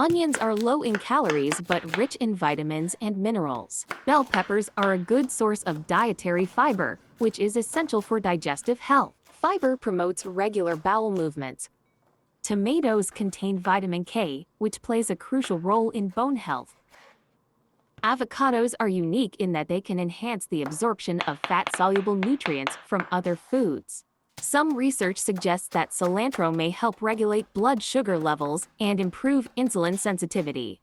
Onions are low in calories but rich in vitamins and minerals. Bell peppers are a good source of dietary fiber, which is essential for digestive health. Fiber promotes regular bowel movements. Tomatoes contain vitamin K, which plays a crucial role in bone health. Avocados are unique in that they can enhance the absorption of fat-soluble nutrients from other foods. Some research suggests that cilantro may help regulate blood sugar levels and improve insulin sensitivity.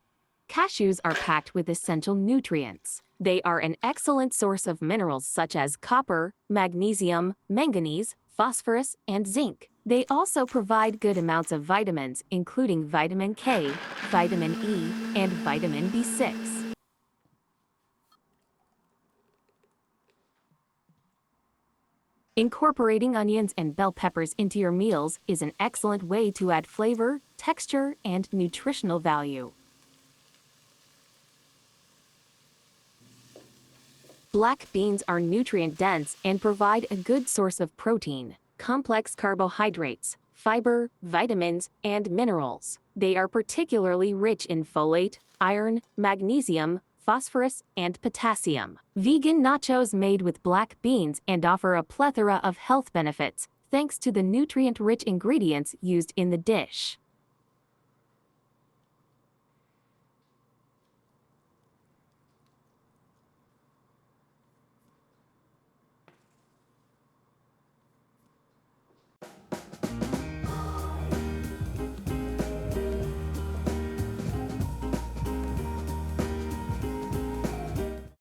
Cashews are packed with essential nutrients. They are an excellent source of minerals such as copper, magnesium, manganese, phosphorus, and zinc. They also provide good amounts of vitamins, including vitamin K, vitamin E, and vitamin B6. Incorporating onions and bell peppers into your meals is an excellent way to add flavor, texture, and nutritional value. Black beans are nutrient-dense and provide a good source of protein, complex carbohydrates, fiber, vitamins, and minerals. They are particularly rich in folate, iron, magnesium, phosphorus, and potassium. Vegan nachos made with black beans and offer a plethora of health benefits, thanks to the nutrient-rich ingredients used in the dish.